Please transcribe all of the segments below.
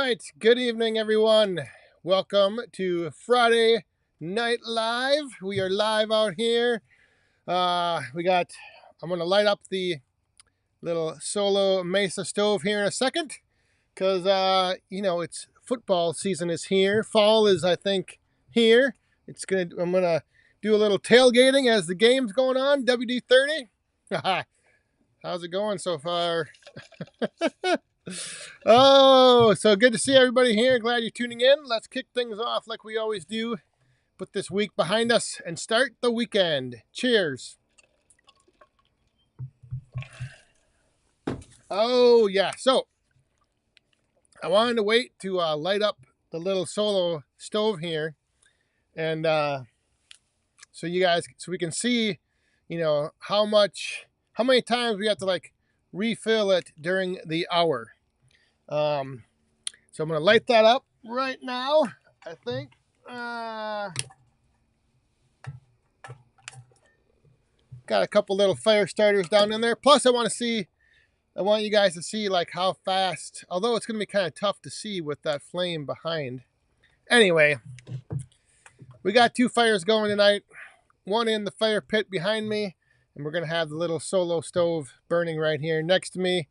right, good evening, everyone. Welcome to Friday Night Live. We are live out here. I'm going to light up the little solo Mesa stove here in a second because, it's football season is here. Fall is, I think, here. I'm going to do a little tailgating as the game's going on, WD-30. How's it going so far? Oh, so good to see everybody here. Glad you're tuning in. Let's kick things off like we always do. Put this week behind us and start the weekend. Cheers. Oh, yeah. So I wanted to wait to light up the little solo stove here. And so we can see, how many times we have to refill it during the hour. So I'm going to light that up right now, I think. Got a couple little fire starters down in there. Plus, I want you guys to see how fast, although it's going to be kind of tough to see with that flame behind. Anyway, we got 2 fires going tonight. One in the fire pit behind me, and we're going to have the little solo stove burning right here next to me.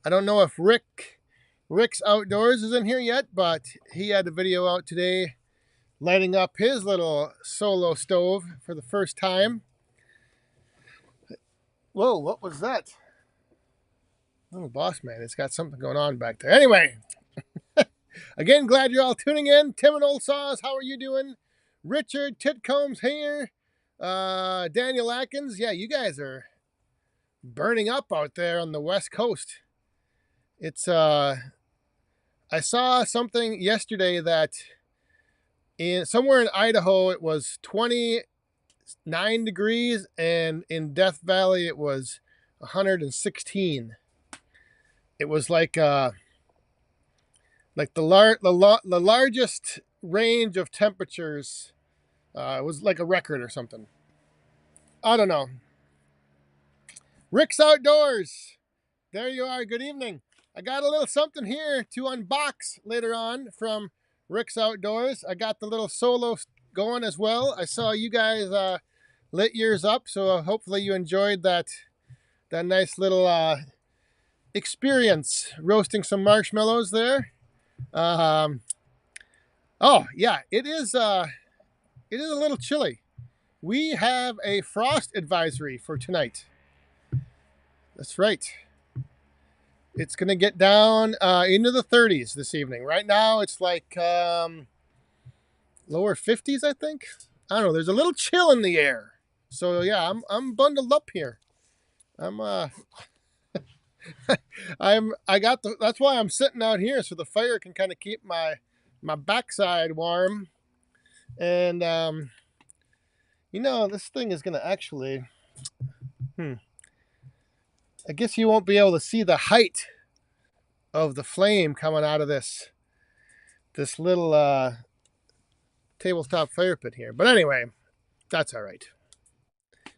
I don't know if Rick's Outdoors is in here yet, but he had a video out today lighting up his little solo stove for the first time. Whoa, what was that? Oh, boss man, it's got something going on back there. Anyway, again, glad you're all tuning in. Tim and Old Saws, how are you doing? Richard Titcombs here. Daniel Atkins, yeah, you guys are burning up out there on the West Coast. It's I saw something yesterday that somewhere in Idaho it was 29 degrees, and in Death Valley it was 116. It was like the largest range of temperatures. It was like a record or something. I don't know. Rick's Outdoors. There you are. Good evening. I got a little something here to unbox later on from Rick's Outdoors. I got the little solo going as well. I saw you guys lit yours up, so hopefully you enjoyed that nice little experience roasting some marshmallows there. Oh yeah, it is a little chilly. We have a frost advisory for tonight. That's right. It's going to get down into the 30s this evening. Right now, it's lower 50s, I think. I don't know. There's a little chill in the air. So, yeah, I'm bundled up here. that's why I'm sitting out here, so the fire can kind of keep my backside warm. And, this thing is going to actually... I guess you won't be able to see the height of the flame coming out of this little tabletop fire pit here. But anyway, that's all right.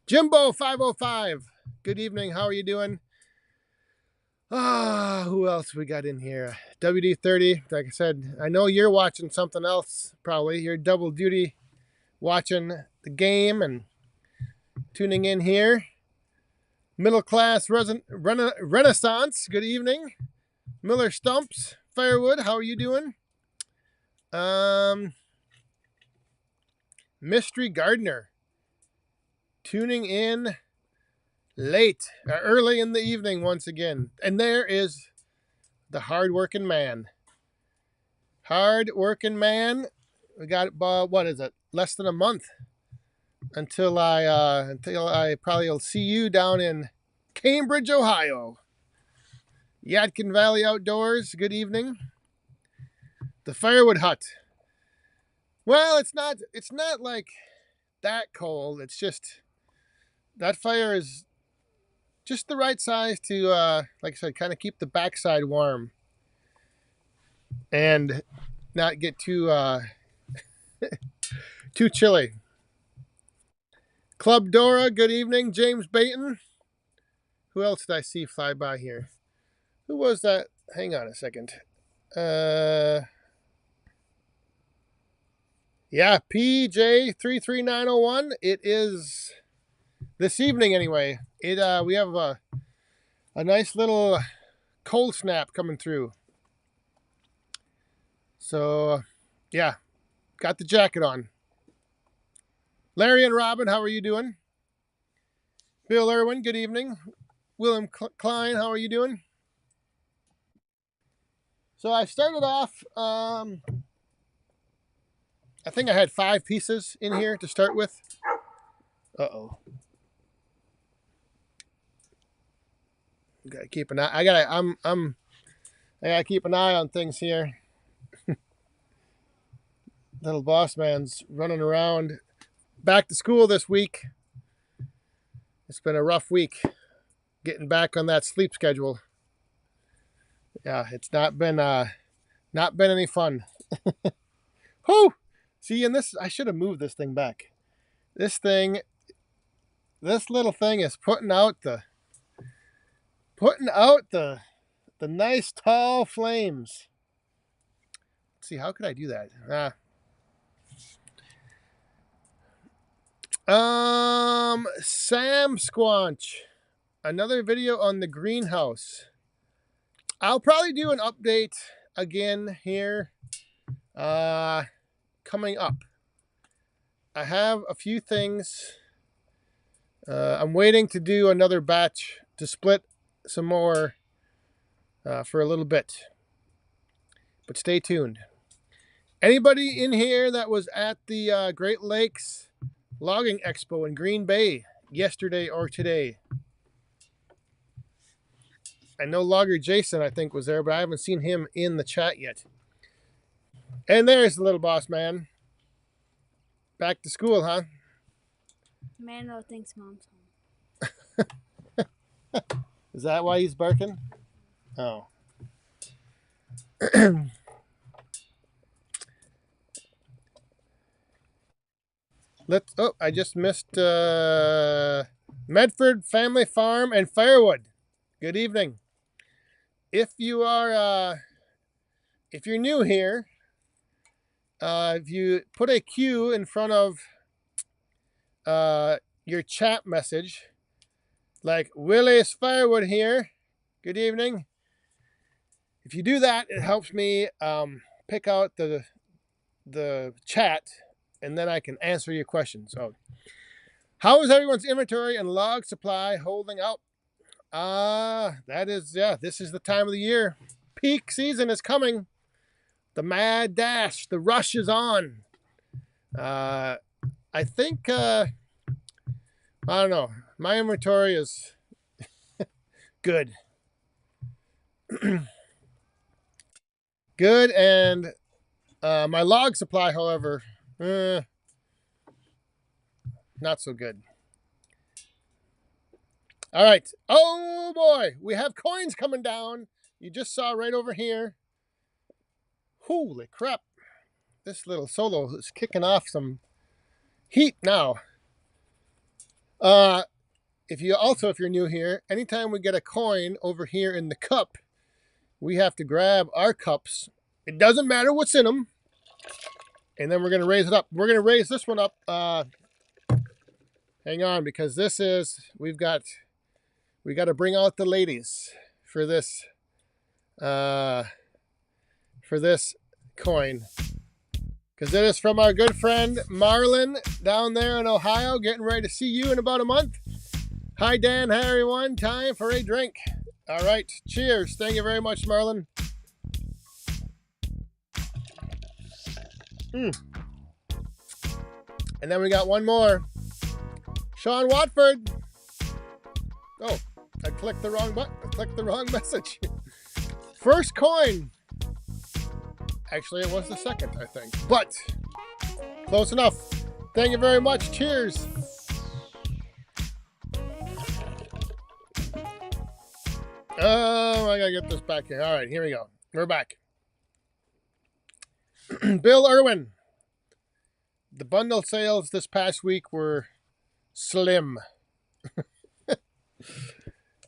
Jimbo 505, good evening. How are you doing? Who else we got in here? WD-30, like I said, I know you're watching something else probably. You're double duty watching the game and tuning in here. Middle Class Renaissance, good evening. Miller Stumps, Firewood, how are you doing? Mystery Gardener, tuning in early in the evening once again. And there is the hard-working man. Hard-working man. We got about, what is it, less than a month until I probably will see you down in Cambridge, Ohio. Yadkin Valley Outdoors, good evening. The Firewood Hut. Well, it's not like that cold. It's just that fire is just the right size to like I said, kind of keep the backside warm and not get too too chilly. Club Dora, good evening. James Baton. Who else did I see fly by here? Who was that? hang on a second. Yeah, PJ33901. It is this evening anyway. We have a nice little cold snap coming through. So, yeah, got the jacket on. Larry and Robin, how are you doing? Bill Irwin, good evening. William Klein, how are you doing? So I started off, I think I had 5 pieces in here to start with. Uh-oh. Gotta keep an eye. I gotta keep an eye on things here. Little boss man's running around. Back to school this week. It's been a rough week getting back on that sleep schedule. Yeah, it's not been any fun. Whew! See, and this, I should have moved this thing back. This little thing is putting out the nice tall flames. Let's see, how could I do that? Sam Squanch, another video on the greenhouse. I'll probably do an update again here coming up. I have a few things. I'm waiting to do another batch to split some more for a little bit. But stay tuned. Anybody in here that was at the Great Lakes Logging Expo in Green Bay yesterday or today? I know Logger Jason, I think, was there, but I haven't seen him in the chat yet. And there's the little boss man. Back to school, huh? Mando thinks mom's home. Is that why he's barking? Oh. I just missed Medford Family Farm and Firewood. Good evening. If you're new here, if you put a Q in front of your chat message, like Willie's Firewood here, good evening. If you do that, it helps me pick out the chat, and then I can answer your questions. So, how is everyone's inventory and log supply holding up? This is the time of the year. Peak season is coming. The mad dash, the rush is on. I think, I don't know. My inventory is good. Good, and my log supply, however, not so good. All right. Oh, boy. We have coins coming down. You just saw right over here. Holy crap. This little solo is kicking off some heat now. If you're new here, anytime we get a coin over here in the cup, we have to grab our cups. It doesn't matter what's in them. And then we're going to raise it up. We're going to raise this one up. Hang on, because we got to bring out the ladies for this coin. Because it is from our good friend Marlon down there in Ohio, getting ready to see you in about a month. Hi, Dan. Hi, everyone. Time for a drink. All right. Cheers. Thank you very much, Marlon. And then we got one more. Sean Watford. Oh, I clicked the wrong button. I clicked the wrong message. First coin. Actually, it was the second, I think. But close enough. Thank you very much. Cheers. Oh, I gotta get this back here. All right, here we go. We're back. Bill Irwin. The bundle sales this past week were slim.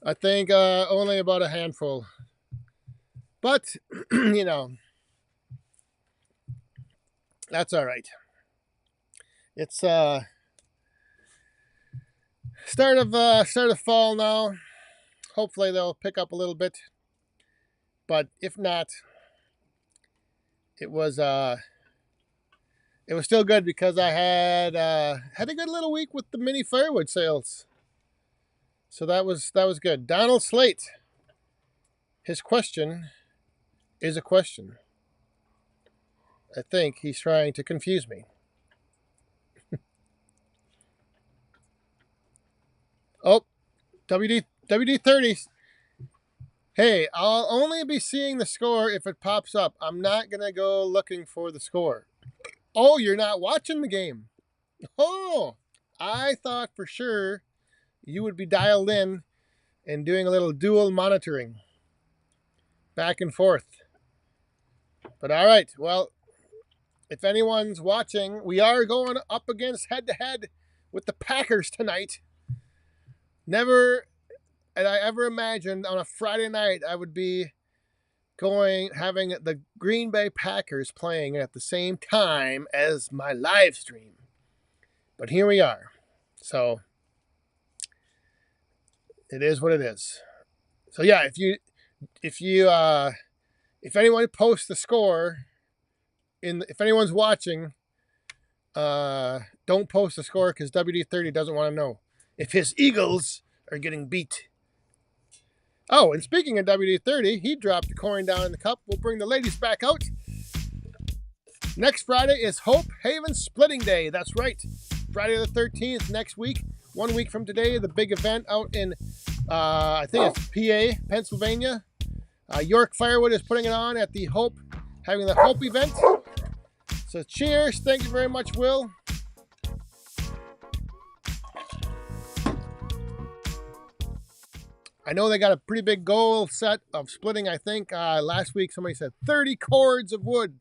I think only about a handful. But, you know, that's all right. It's start of fall now. Hopefully they'll pick up a little bit. But if not, it was still good because I had a good little week with the mini firewood sales. So that was good. Donald Slate. His question is a question. I think he's trying to confuse me. Oh, WD30. Hey, I'll only be seeing the score if it pops up. I'm not going to go looking for the score. Oh, you're not watching the game. Oh, I thought for sure you would be dialed in and doing a little dual monitoring back and forth. But all right, well, if anyone's watching, we are going up against head-to-head with the Packers tonight. Never had I ever imagined on a Friday night I would be having the Green Bay Packers playing at the same time as my live stream. But here we are. So it is what it is. So yeah, if anyone posts the score if anyone's watching, don't post the score because WD30 doesn't want to know if his Eagles are getting beat. Oh, and speaking of WD30, he dropped the coin down in the cup. We'll bring the ladies back out. Next Friday is Hope Haven Splitting Day. That's right. Friday the 13th next week. 1 week from today, the big event out in, I think it's PA, Pennsylvania. York Firewood is putting it on at the Hope, having the Hope event. So cheers. Thank you very much, Will. I know they got a pretty big goal set of splitting. I think last week somebody said 30 cords of wood.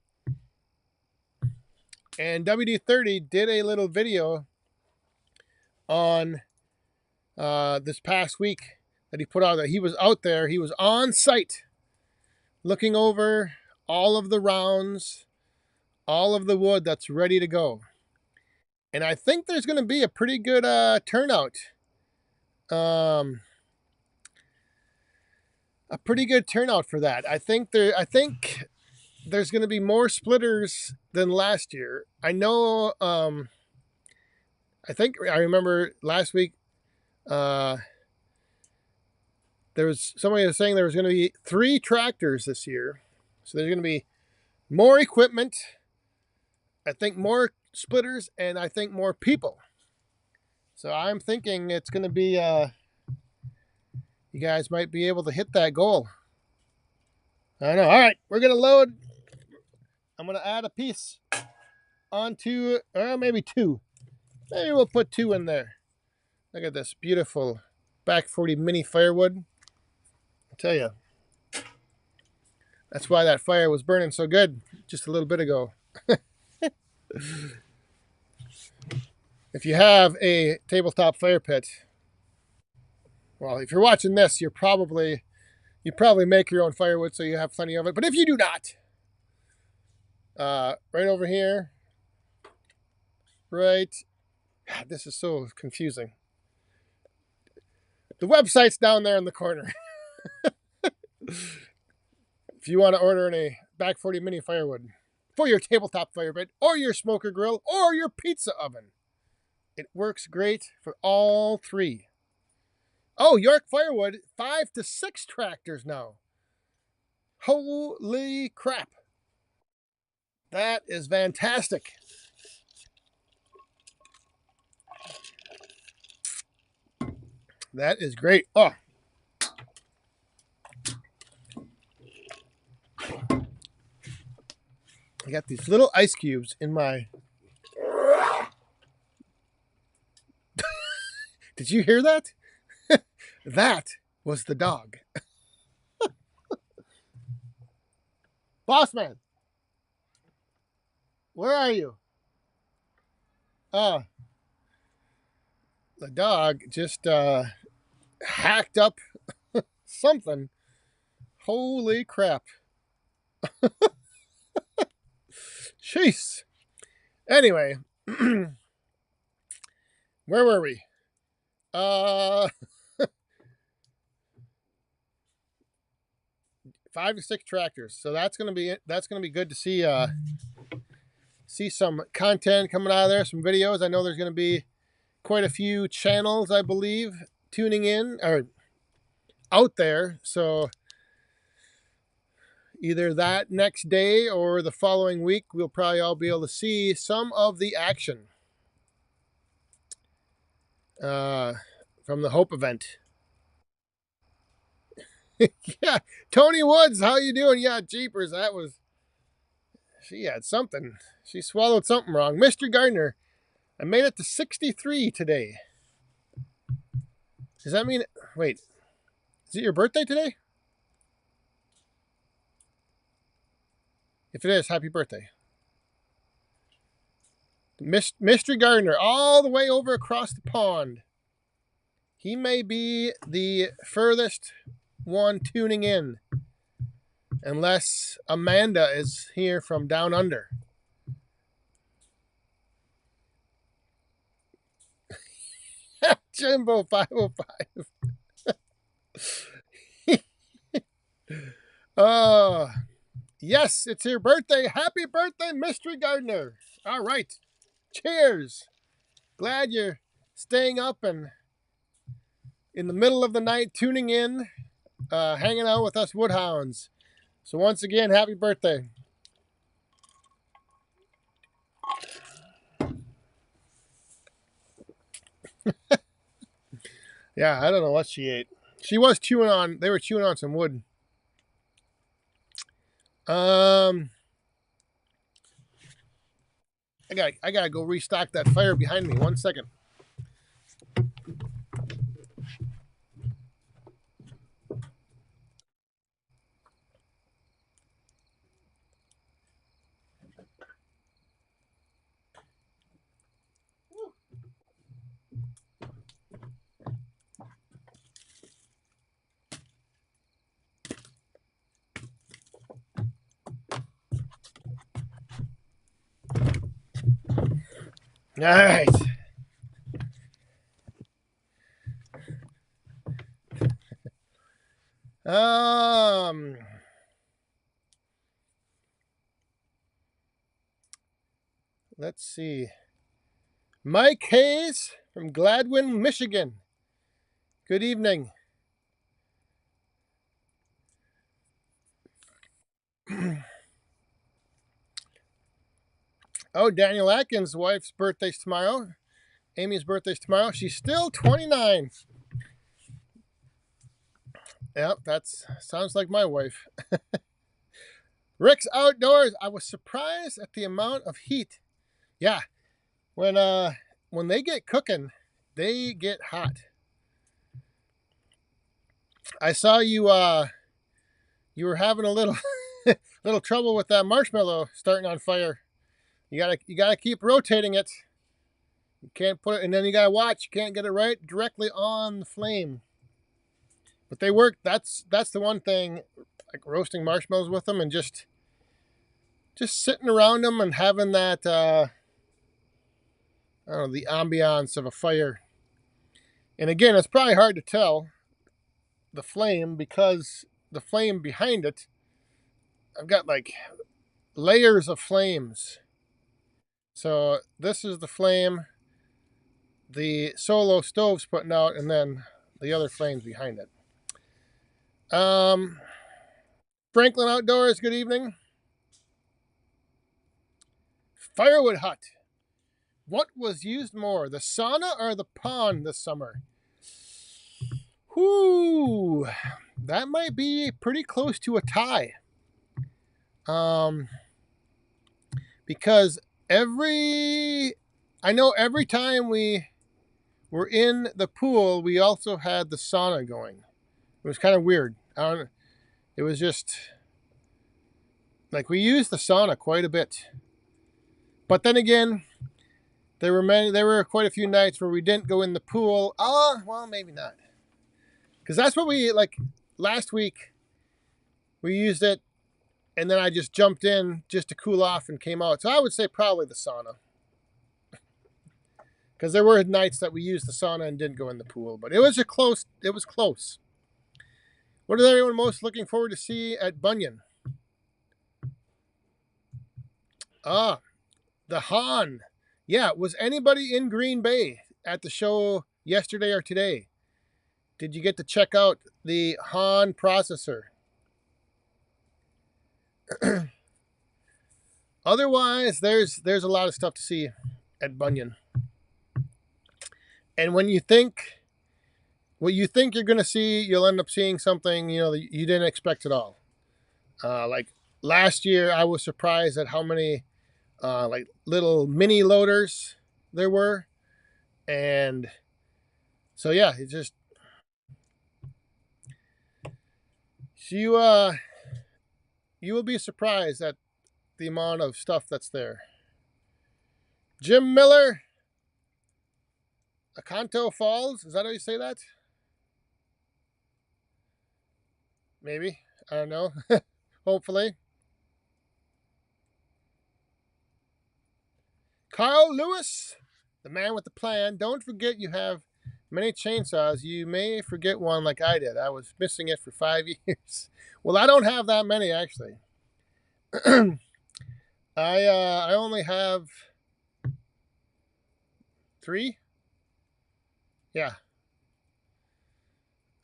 And WD30 did a little video on this past week that he put out. That he was out there. He was on site looking over all of the rounds, all of the wood that's ready to go. And I think there's going to be a pretty good turnout. A pretty good turnout for that. I think there's going to be more splitters than last year. I know. I remember last week. There was somebody was saying there was going to be 3 tractors this year, so there's going to be more equipment. I think more splitters, and I think more people. So I'm thinking it's going to be. You guys might be able to hit that goal. I don't know. All right, we're going to load. I'm going to add a piece onto, maybe 2. Maybe we'll put 2 in there. Look at this beautiful back 40 mini firewood. I'll tell you. That's why that fire was burning so good just a little bit ago. If you have a tabletop fire pit, well, if you're watching this, you probably make your own firewood, so you have plenty of it. But if you do not, right over here, right, this is so confusing. The website's down there in the corner. If you want to order a back 40 mini firewood for your tabletop fire pit or your smoker grill or your pizza oven, it works great for all 3. Oh, York Firewood, 5 to 6 tractors now. Holy crap. That is fantastic. That is great. Oh. I got these little ice cubes in my... Did you hear that? That was the dog. Bossman, where are you? The dog just hacked up something. Holy crap. Jeez. Anyway, where were we? 5 to 6 tractors. So that's gonna be good to see. See some content coming out of there, some videos. I know there's gonna be quite a few channels, I believe, tuning in or out there. So either that next day or the following week, we'll probably all be able to see some of the action from the Hope event. Yeah, Tony Woods, how you doing? Yeah, jeepers, she had something. She swallowed something wrong. Mr. Gardner, I made it to 63 today. Does that mean, wait, is it your birthday today? If it is, happy birthday. Mr. Gardner, all the way over across the pond. He may be the furthest one tuning in, unless Amanda is here from down under. Jimbo 505. Yes, it's your birthday. Happy birthday, Mr. Gardner. All right. Cheers. Glad you're staying up and in the middle of the night tuning in, hanging out with us Woodhounds. So once again, happy birthday. Yeah, I don't know what she ate. They were chewing on some wood. I gotta go restock that fire behind me. 1 second. All right. Let's see. Mike Hayes from Gladwin, Michigan. Good evening. Oh, Daniel Atkins' wife's birthday's tomorrow. Amy's birthday's tomorrow. She's still 29. Yep, sounds like my wife. Rick's Outdoors. I was surprised at the amount of heat. Yeah, when they get cooking, they get hot. I saw you were having a little little trouble with that marshmallow starting on fire. You gotta keep rotating it. You can't put it, and then you gotta watch. You can't get it right directly on the flame. But they work. That's the one thing, like roasting marshmallows with them and just sitting around them and having that I don't know, the ambiance of a fire. And again, it's probably hard to tell the flame because the flame behind it, I've got like layers of flames. So this is the flame the solo stove's putting out, and then the other flames behind it. Franklin Outdoors, good evening. Firewood hut. What was used more, the sauna or the pond this summer? Whoo, that might be pretty close to a tie. Because every time we were in the pool, we also had the sauna going. It was kind of weird. It was just like we used the sauna quite a bit. But then again, there were quite a few nights where we didn't go in the pool. Well, maybe not. Because that's what we, like, last week, we used it and then I just jumped in just to cool off and came out. So I would say probably the sauna. Because there were nights that we used the sauna and didn't go in the pool, but it was close. What is everyone most looking forward to see at Bunyan? Ah, the Han. Yeah, was anybody in Green Bay at the show yesterday or today? Did you get to check out the Han processor? Otherwise, there's a lot of stuff to see at Bunyan. And when you think what you think you're going to see, you'll end up seeing something that you didn't expect at all. Like last year, I was surprised at how many like little mini loaders there were, and so yeah, it just you you will be surprised at the amount of stuff that's there. Jim Miller, Acanto Falls, is that how you say that? Maybe, I don't know. Hopefully. Carl Lewis, the man with the plan. Don't forget you have many chainsaws. You may forget one like I did. I was missing it for 5 years. Well, I don't have that many actually. I only have 3. Yeah,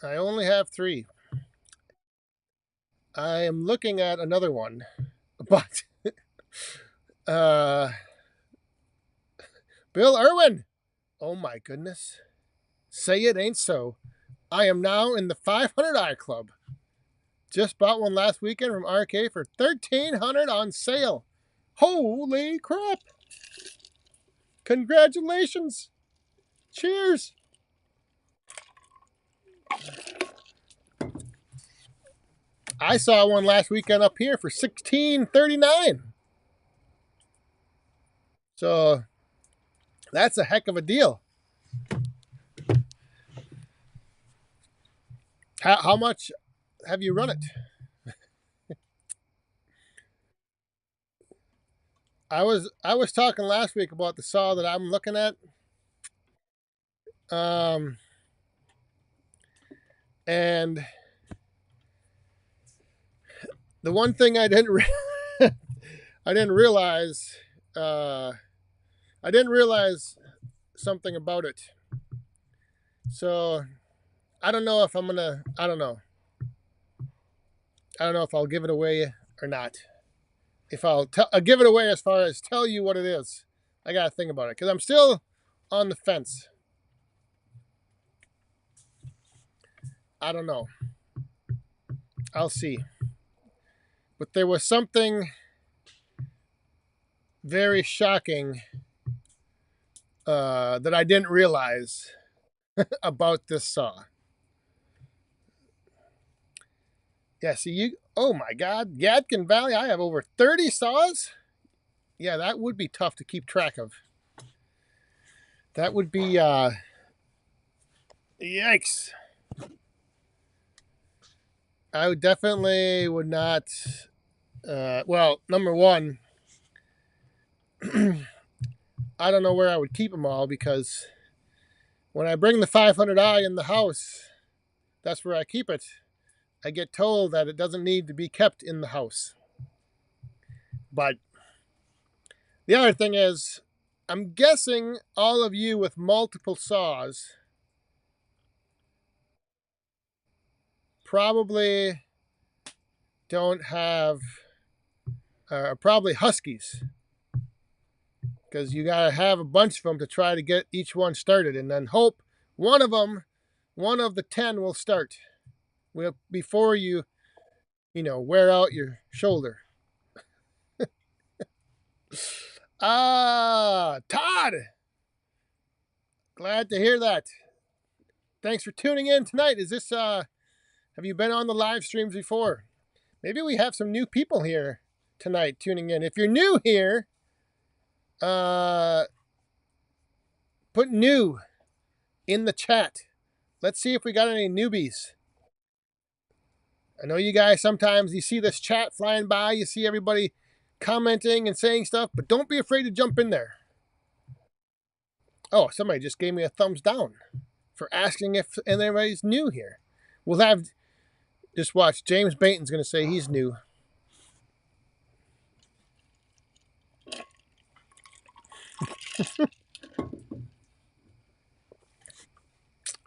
I only have 3. I am looking at another one, but Bill Irwin. Oh my goodness. Say it ain't so. I am now in the 500i club. Just bought one last weekend from RK for $1,300 on sale. Holy crap. Congratulations. Cheers. I saw one last weekend up here for $16.39. So that's a heck of a deal. How much have you run it? I was talking last week about the saw that I'm looking at. And the one thing I didn't realize something about it. So I don't know if I'm gonna. I don't know if I'll give it away or not. If I'll give it away as far as tell you what it is, I gotta think about it because I'm still on the fence. I don't know. I'll see. But there was something very shocking that I didn't realize about this saw. Yeah, see you. Oh my God, Yadkin Valley. I have over 30 saws. Yeah, that would be tough to keep track of. That would be yikes. I would definitely would not. Well, number one, I don't know where I would keep them all because when I bring the 500i in the house, that's where I keep it. I get told that it doesn't need to be kept in the house. But the other thing is, I'm guessing all of you with multiple saws probably don't have, probably Huskies. Because you got to have a bunch of them to try to get each one started and then hope one of the 10 will start before you wear out your shoulder. Todd, glad to hear that. Thanks for tuning in tonight. Is this have you been on the live streams before? Maybe we have some new people here tonight tuning in. If you're new here, put new in the chat. Let's see if we got any newbies. I know you guys sometimes you see this chat flying by, you see everybody commenting and saying stuff, but don't be afraid to jump in there. Oh, somebody just gave me a thumbs down for asking if anybody's new here. We'll have, just watch, James Bainton's going to say he's new.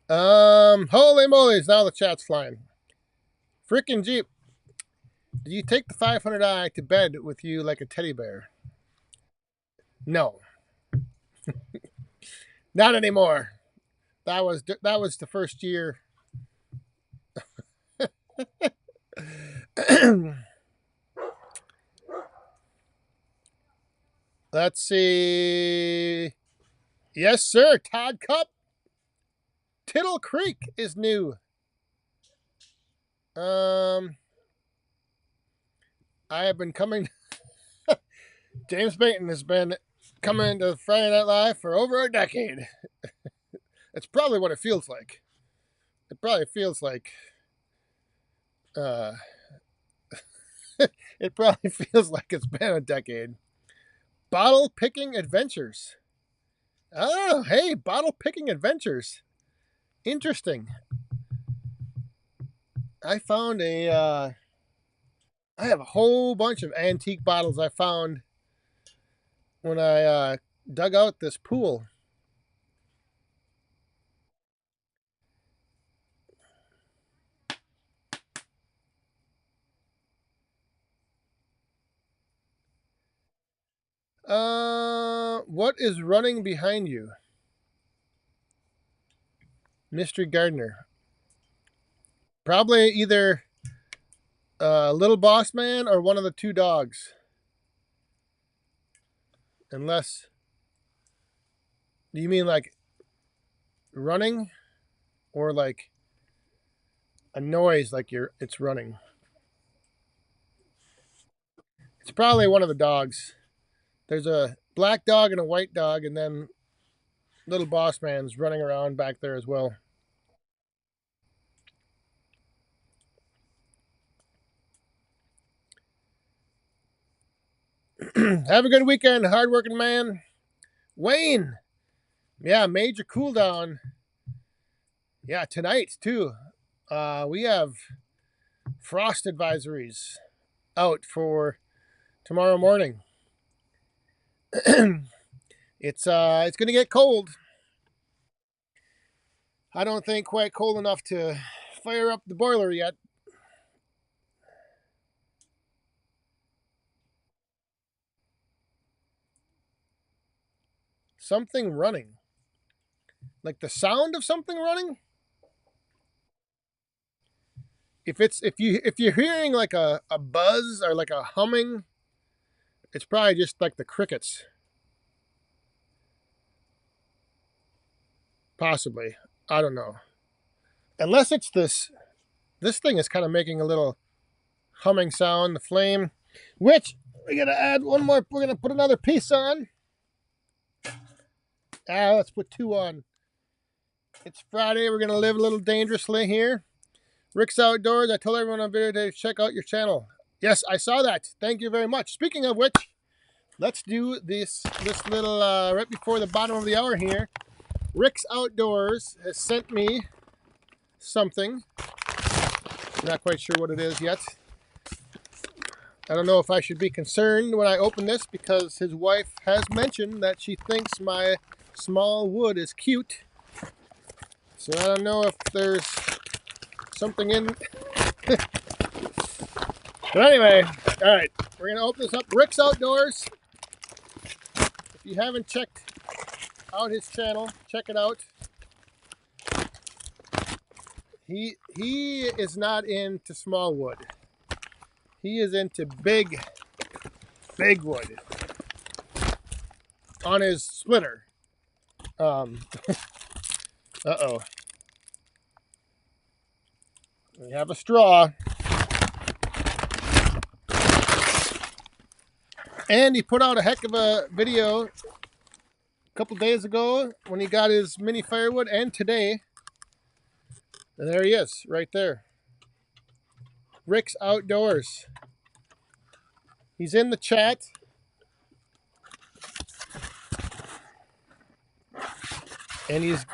Holy moly, now the chat's flying. Frickin' Jeep. Do you take the 500i to bed with you like a teddy bear? No. Not anymore. That was the first year. Let's see. Yes, sir. Todd Cup. Tittle Creek is new. I have been coming. James Bainton has been coming to Friday Night Live for over a decade. It's probably what it feels like. It probably feels like. It probably feels like it's been a decade. Bottle picking adventures. Oh, hey, bottle picking adventures. Interesting. I found I have a whole bunch of antique bottles I found when I dug out this pool. What is running behind you? Mystery Gardener. Probably either Little Boss Man or one of the two dogs. Unless, do you mean like running or like a noise like it's running? It's probably one of the dogs. There's a black dog and a white dog, and then Little Boss Man's running around back there as well. Have a good weekend, hardworking man. Wayne. Yeah, major cool down. Yeah, tonight too. We have frost advisories out for tomorrow morning. It's gonna get cold. I don't think quite cold enough to fire up the boiler yet. Something running. Like the sound of something running? If you're hearing like a buzz or like a humming, it's probably just like the crickets. Possibly. I don't know. Unless it's this thing is kind of making a little humming sound, the flame, which we're gonna add one more. We're gonna put another piece on. Let's put two on. It's Friday. We're gonna live a little dangerously here. Rick's Outdoors. I told everyone on video to check out your channel. Yes, I saw that. Thank you very much. Speaking of which, let's do this little right before the bottom of the hour here. Rick's Outdoors has sent me something. Not quite sure what it is yet. I don't know if I should be concerned when I open this because his wife has mentioned that she thinks my small wood is cute. So I don't know if there's something in. But anyway, all right, we're going to open this up. Rick's Outdoors. If you haven't checked out his channel, check it out. He is not into small wood. He is into big wood on his splitter. Uh-oh. We have a straw. And he put out a heck of a video a couple days ago when he got his mini firewood, and today. And there he is, right there. Rick's Outdoors. He's in the chat. And he's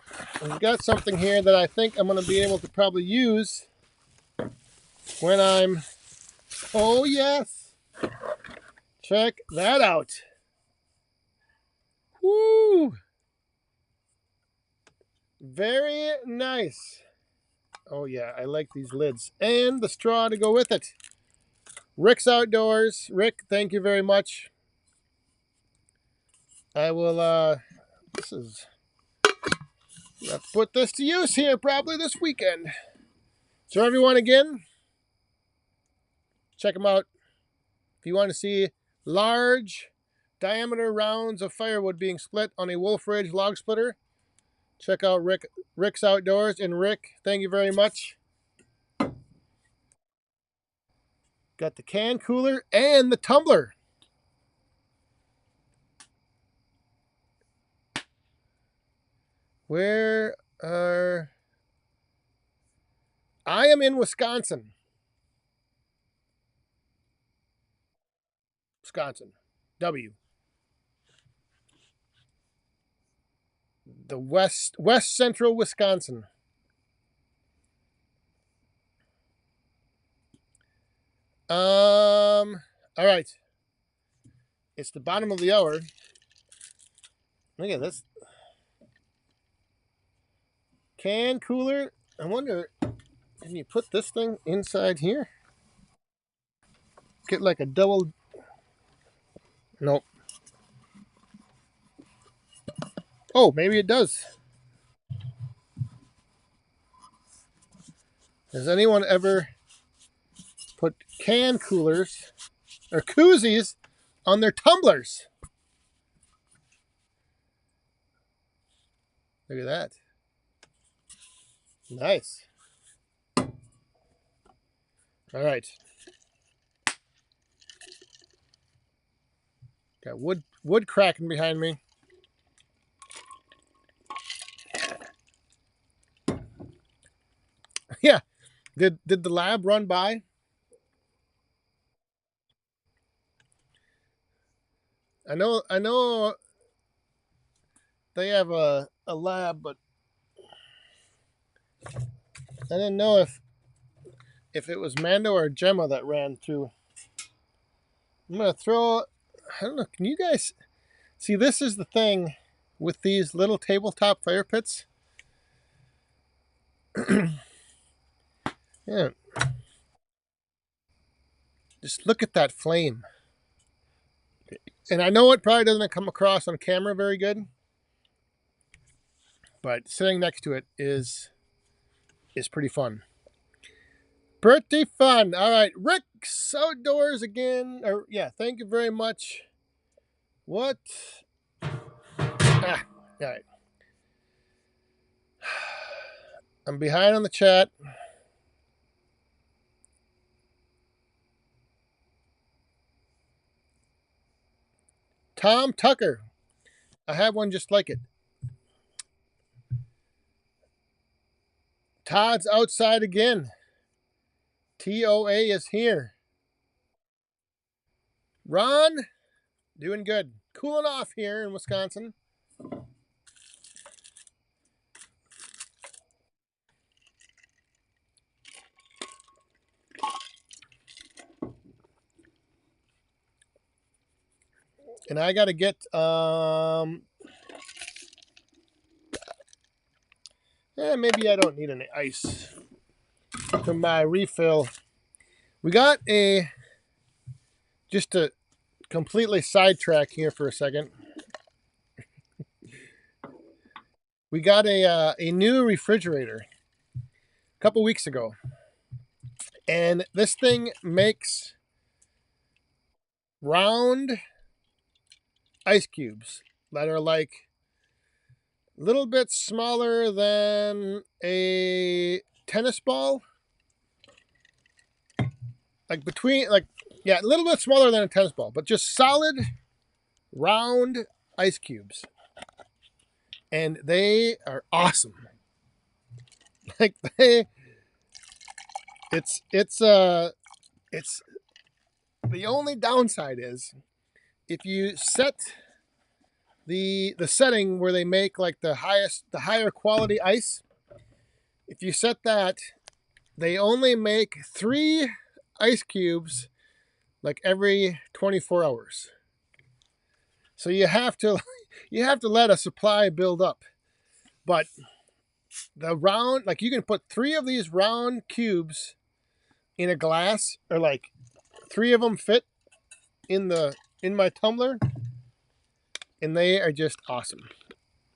got something here that I think I'm going to be able to probably use when I'm... Oh, yes. Check that out. Woo! Very nice. Oh, yeah, I like these lids. And the straw to go with it. Rick's Outdoors. Rick, thank you very much. I will, put this to use here probably this weekend. So everyone, again, check them out. If you want to see large diameter rounds of firewood being split on a Wolf Ridge log splitter, check out Rick's Outdoors. And Rick, thank you very much. Got the can cooler and the tumbler. Where are... I am in Wisconsin. Wisconsin. W. The west central Wisconsin. All right. It's the bottom of the hour. Look at this. Can cooler. I wonder, can you put this thing inside here? Get like a double... Nope. Oh, maybe it does. Has anyone ever put can coolers or koozies on their tumblers? Look at that. Nice. All right. Got wood cracking behind me. Yeah. Did the lab run by? I know they have a lab, but I didn't know if it was Mando or Gemma that ran through. I'm gonna throw... I don't know, can you guys see? This is the thing with these little tabletop fire pits. Yeah. Just look at that flame. And I know it probably doesn't come across on camera very good, but sitting next to it is pretty fun. Pretty fun. All right, Rick's Outdoors again. Or yeah, thank you very much. What? All right. I'm behind on the chat. Tom Tucker. I have one just like it. Todd's outside again. TOA is here. Ron, doing good. Cooling off here in Wisconsin. And I got to get maybe I don't need any ice to my refill. We got just to completely sidetrack here for a second. We got a new refrigerator a couple weeks ago. And this thing makes round ice cubes that are like a little bit smaller than a tennis ball. Like a little bit smaller than a tennis ball, but just solid round ice cubes. And they are awesome. Like it's It's the only downside is if you set the setting where they make like the higher quality ice, if you set that, they only make 3 ice cubes like every 24 hours. So you have to let a supply build up. But the round, like you can put 3 of these round cubes in a glass, or like 3 of them fit in my tumbler, and they are just awesome.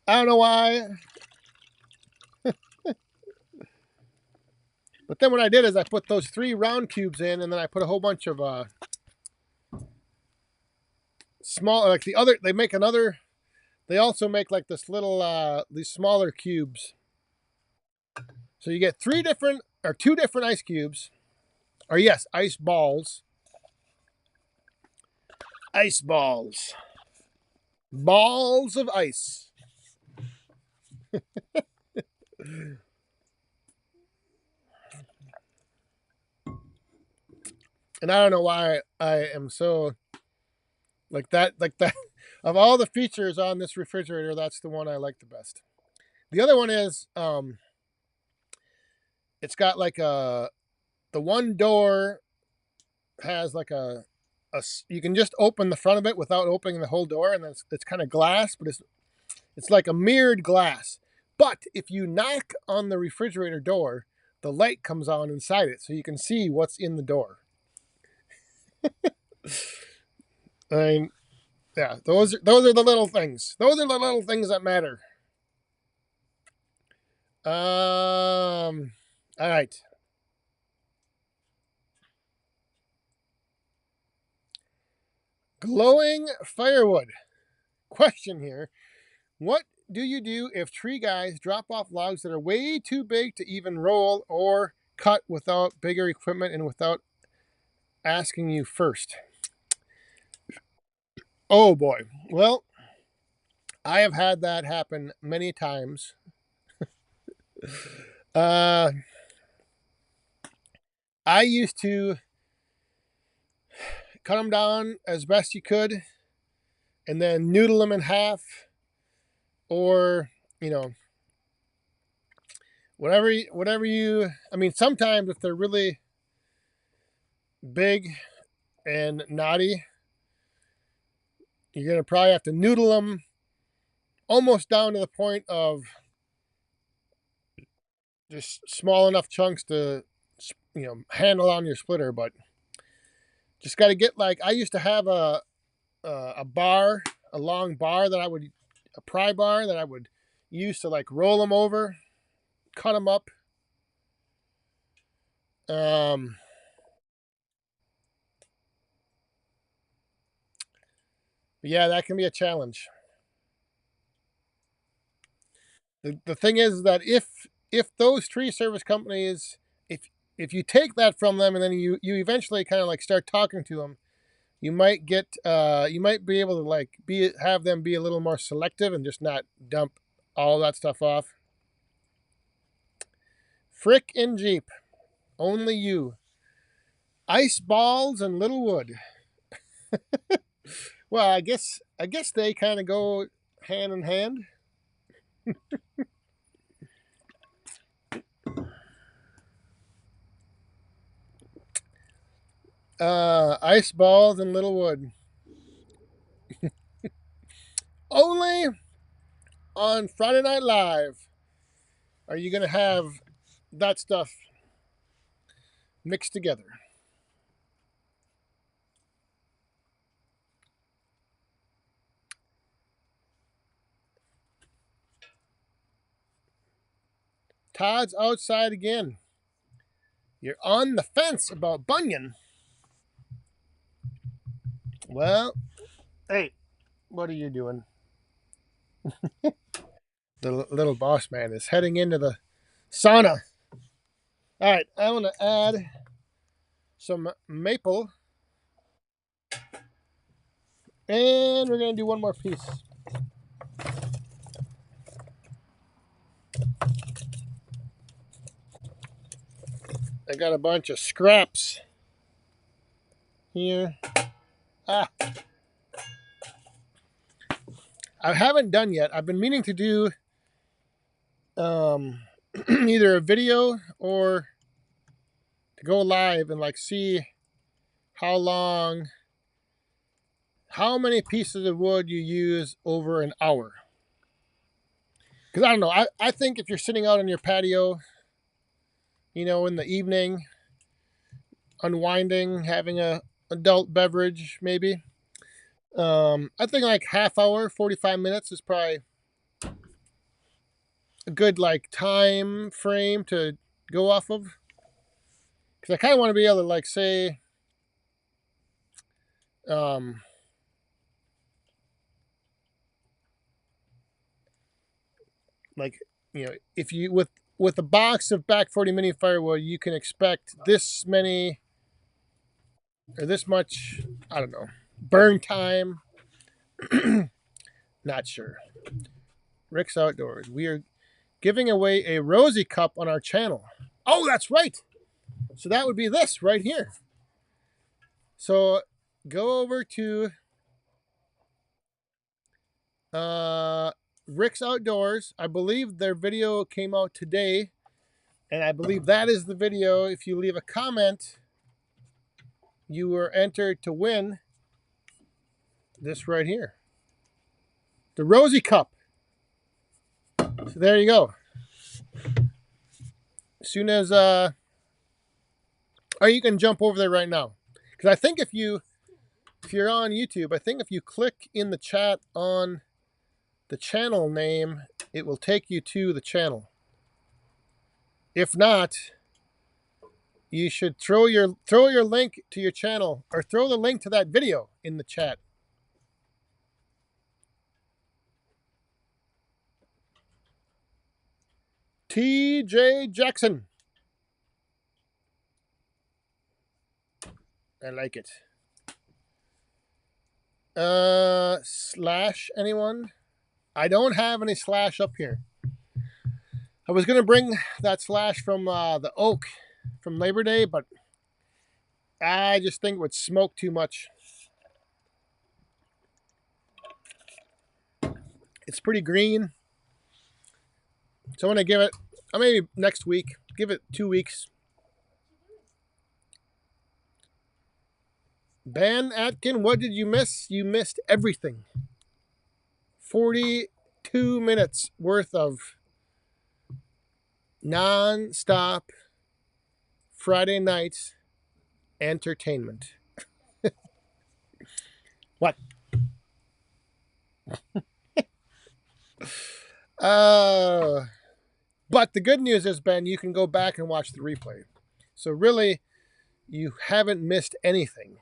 I don't know why. But then what I did is I put those 3 round cubes in, and then I put a whole bunch of small, like the other. They make another. They also make like this little these smaller cubes. So you get 2 different ice cubes, or yes, ice balls. Ice balls. Balls of ice. And I don't know why I am so like that. Of all the features on this refrigerator, that's the one I like the best. The other one is it's got like the one door has like a you can just open the front of it without opening the whole door, and it's kind of glass, but it's like a mirrored glass. But if you knock on the refrigerator door, the light comes on inside it, so you can see what's in the door. I mean, yeah, those are the little things. Those are the little things that matter. All right. Glowing firewood. Question here. What do you do if tree guys drop off logs that are way too big to even roll or cut without bigger equipment and without asking you first? Oh boy. Well, I have had that happen many times. I used to cut them down as best you could and then noodle them in half, or whatever you. I mean, sometimes if they're really big and knotty, you're gonna probably have to noodle them almost down to the point of just small enough chunks to handle on your splitter. But just got to get, like, I used to have a bar, a long bar a pry bar that I would use to like roll them over, cut them up. Yeah, that can be a challenge. The thing is that if those tree service companies, if you take that from them and then you eventually kind of like start talking to them, you might be able to like have them be a little more selective and just not dump all that stuff off. Frick and Jeep, only you. Ice balls and little wood. Well, I guess they kind of go hand in hand. Ice balls and little wood. Only on Friday Night Live are you gonna have that stuff mixed together. Todd's outside again. You're on the fence about Bunyan. Well, hey, what are you doing? The little boss man is heading into the sauna. All right, I want to add some maple, and we're gonna do one more piece. I got a bunch of scraps here. I haven't done yet. I've been meaning to do either a video or to go live and like see how many pieces of wood you use over an hour. Because I don't know. I think if you're sitting out on your patio, in the evening, unwinding, having a adult beverage, maybe. I think like half hour, 45 minutes is probably a good like time frame to go off of. Because I kind of want to be able to like say, like if you with a box of back 40 mini firewood, you can expect this many or this much, I don't know, burn time. Not sure. Rick's Outdoors. We are giving away a Rosie cup on our channel. Oh, that's right. So that would be this right here. So go over to Rick's Outdoors. I believe their video came out today. And I believe that is the video. If you leave a comment, you were entered to win this right here. The Rosie Cup. So there you go. As soon as or you can jump over there right now. Because I think if you're on YouTube, I think if you click in the chat on the channel name, it will take you to the channel. If not, you should throw your link to your channel or throw the link to that video in the chat. TJ Jackson. I like it. Slash anyone? I don't have any slash up here. I was gonna bring that slash from the oak from Labor Day, but I just think it would smoke too much. It's pretty green. So I'm gonna give it maybe next week. Give it 2 weeks. Ben Atkin, what did you miss? You missed everything. 42 minutes worth of non-stop Friday night entertainment. What? But the good news is, Ben, you can go back and watch the replay. So really, you haven't missed anything.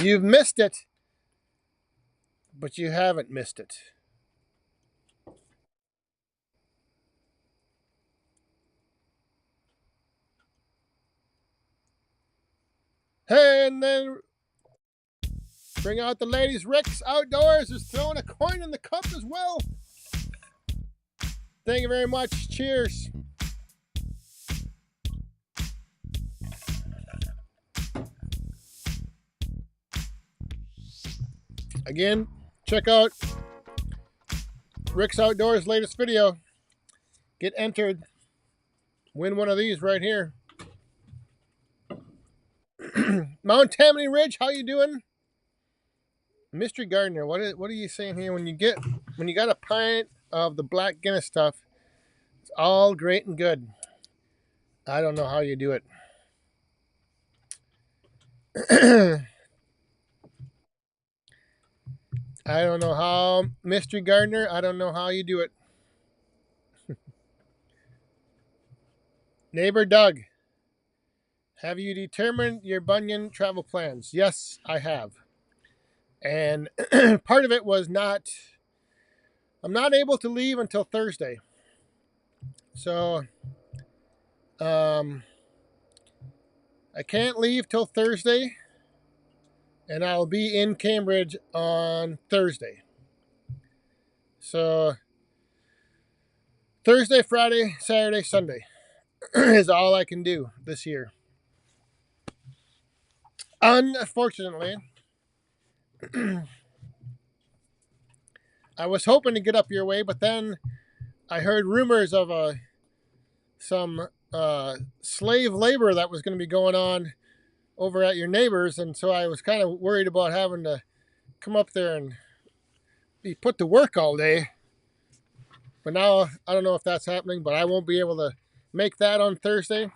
You've missed it, but you haven't missed it. Hey, and then bring out the ladies. Rick's Outdoors is throwing a coin in the cup as well. Thank you very much. Cheers. Again, check out Rick's Outdoors' latest video. Get entered. Win one of these right here. Mount Tammany Ridge, how you doing? Mystery Gardener, what are you saying here? When you got a pint of the black Guinness stuff, it's all great and good. I don't know how you do it. I don't know how, Mystery Gardener, I don't know how you do it. Neighbor Doug, have you determined your Bunyan travel plans? Yes, I have. And part of it was I'm not able to leave until Thursday. So, I can't leave till Thursday. And I'll be in Cambridge on Thursday. So Thursday, Friday, Saturday, Sunday is all I can do this year. Unfortunately, I was hoping to get up your way, but then I heard rumors of some slave labor that was going to be going on over at your neighbors, and so I was kind of worried about having to come up there and be put to work all day. But now I don't know if that's happening, but I won't be able to make that on Thursday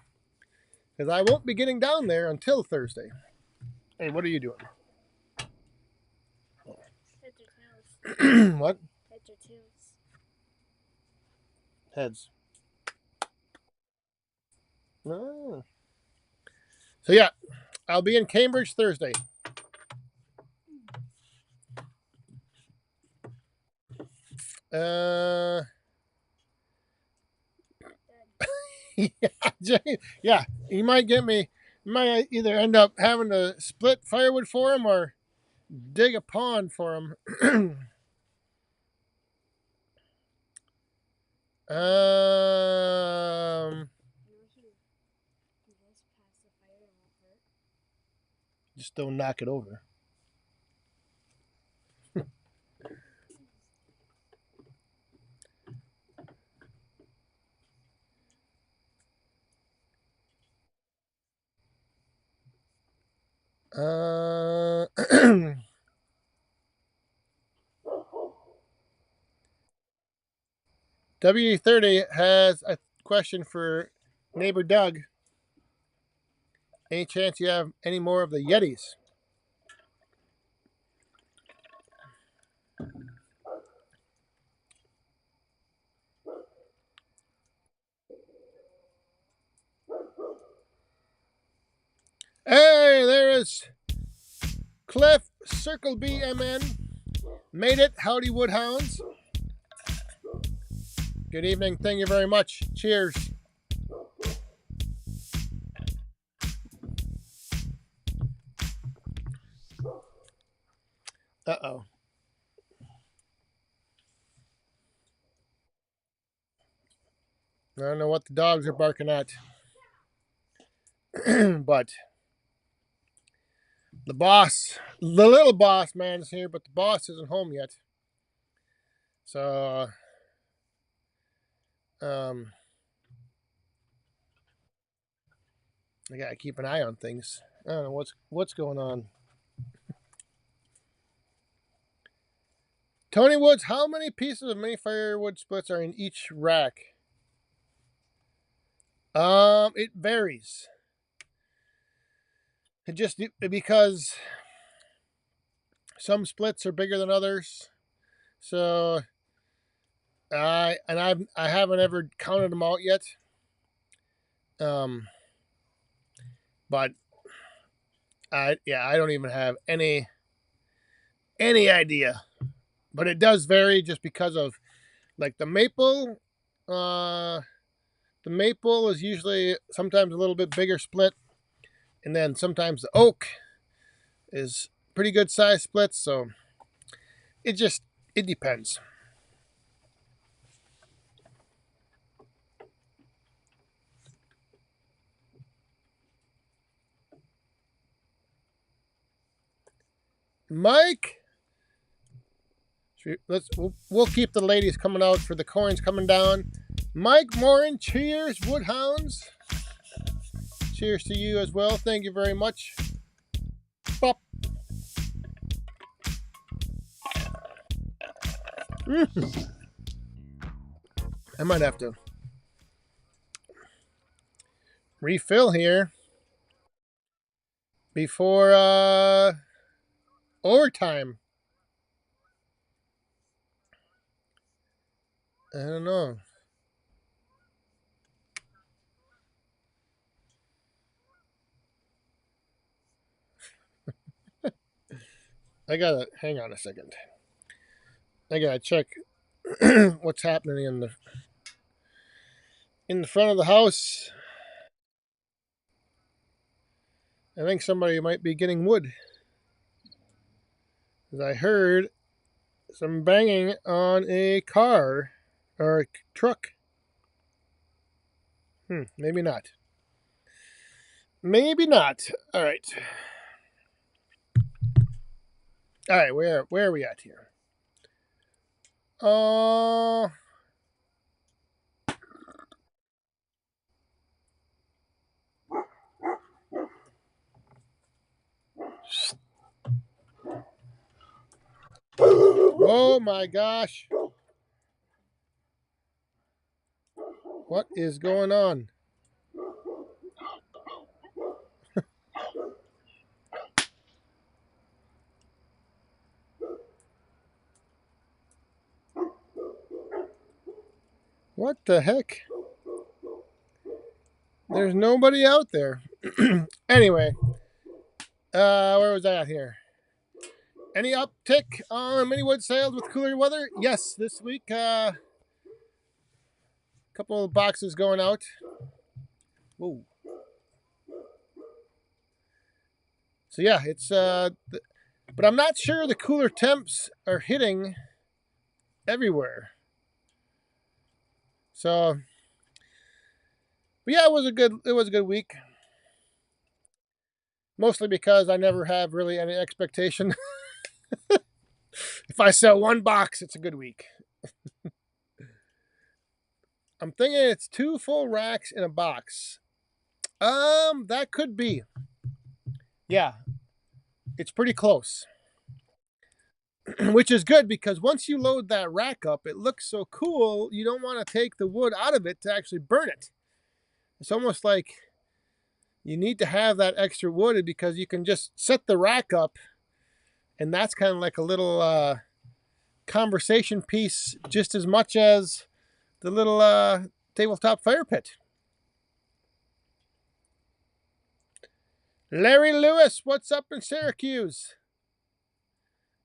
because I won't be getting down there until Thursday. Hey, what are you doing? Heads or tails? What? Heads or tails? Heads. Oh. So yeah, I'll be in Cambridge Thursday. Yeah, he might get me. Might either end up having to split firewood for him or dig a pond for him. Just don't knock it over. W30 has a question for neighbor Doug. Any chance you have any more of the Yetis? Hey, there is Cliff Circle BMN. Made it. Howdy, Woodhounds. Good evening. Thank you very much. Cheers. Uh-oh. I don't know what the dogs are barking at. But the boss, the little boss man is here, but the boss isn't home yet. So, I gotta keep an eye on things. I don't know what's going on. Tony Woods, how many pieces of mini firewood splits are in each rack? It varies. It just because some splits are bigger than others. So I haven't ever counted them out yet. But I don't even have any idea. But it does vary just because of like the maple. The maple is usually sometimes a little bit bigger split, and then sometimes the oak is pretty good size splits. So it depends. Mike, we'll keep the ladies coming out for the coins coming down. Mike Morin, cheers, Woodhounds. Cheers to you as well. Thank you very much. Pop. I might have to refill here before overtime. I don't know. I gotta hang on a second. I gotta check what's happening in the front of the house. I think somebody might be getting wood. As I heard some banging on a car or a truck. Maybe not. Maybe not. All right. All right, where are we at here? Oh, oh my gosh. What is going on? What the heck? There's nobody out there. Anyway, where was I at here? Any uptick on mini wood sales with cooler weather? Yes, this week, couple of boxes going out. Whoa. So yeah, it's but I'm not sure the cooler temps are hitting everywhere. So, but yeah, it was a good week. Mostly because I never have really any expectation. If I sell one box, it's a good week. I'm thinking it's 2 full racks in a box. That could be. Yeah, it's pretty close. Which is good because once you load that rack up, it looks so cool, you don't want to take the wood out of it to actually burn it. It's almost like you need to have that extra wood because you can just set the rack up, and that's kind of like a little conversation piece just as much as the little tabletop fire pit. Larry Lewis, what's up in Syracuse?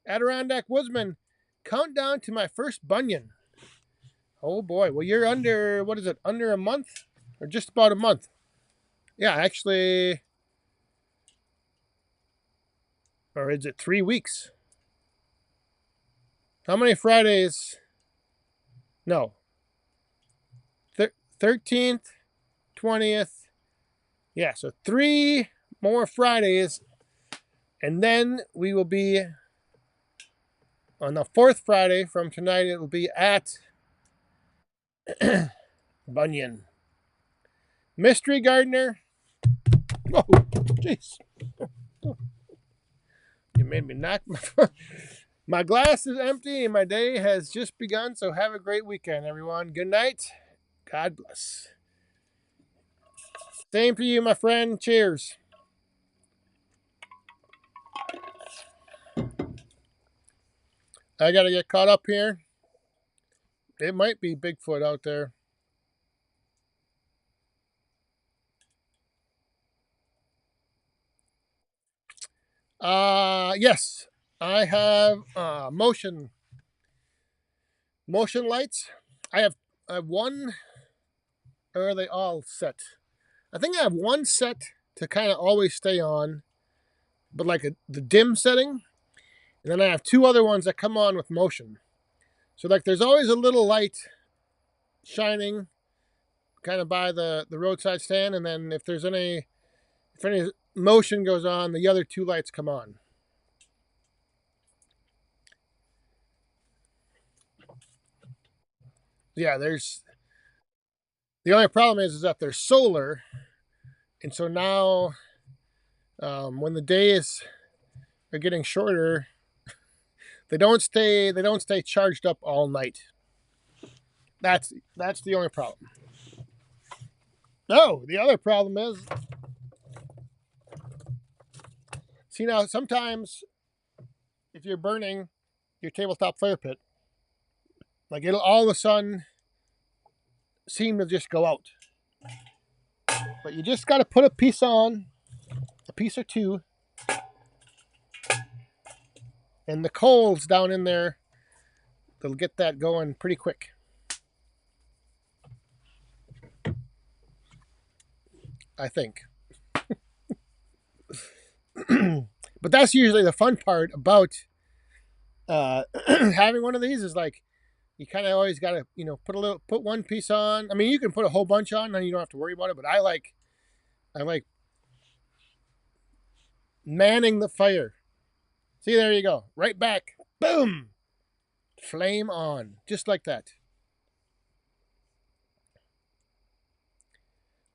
Adirondack Woodsman, countdown to my first bunion. Oh boy, well you're under, what is it, under a month? Or just about a month? Yeah, actually, or is it 3 weeks? How many Fridays? No. 13th, 20th. Yeah, so 3 more Fridays, and then we will be on the 4th Friday from tonight. It will be at Bunyan. Mystery Gardener. Oh, jeez. You made me knock my glass is empty and my day has just begun. So have a great weekend, everyone. Good night. God bless. Same for you, my friend. Cheers. I got to get caught up here. It might be Bigfoot out there. Yes. I have motion lights. I have one, or are they all set? I think I have one set to kind of always stay on, but like the dim setting. And then I have 2 other ones that come on with motion. So like there's always a little light shining kind of by the roadside stand, and then if any motion goes on, the other 2 lights come on. Yeah, there's the only problem is that they're solar, and so now when the days are getting shorter, they don't stay charged up all night. That's the only problem. No, the other problem is, see now sometimes if you're burning your tabletop fire pit, like it'll all of a sudden seem to just go out. But you just got to put a piece on, a piece or 2, and the coals down in there, they'll get that going pretty quick. I think. But that's usually the fun part about having one of these is like you kind of always got to, put one piece on. I mean, you can put a whole bunch on, and you don't have to worry about it. But I like manning the fire. See, there you go, right back, boom, flame on, just like that.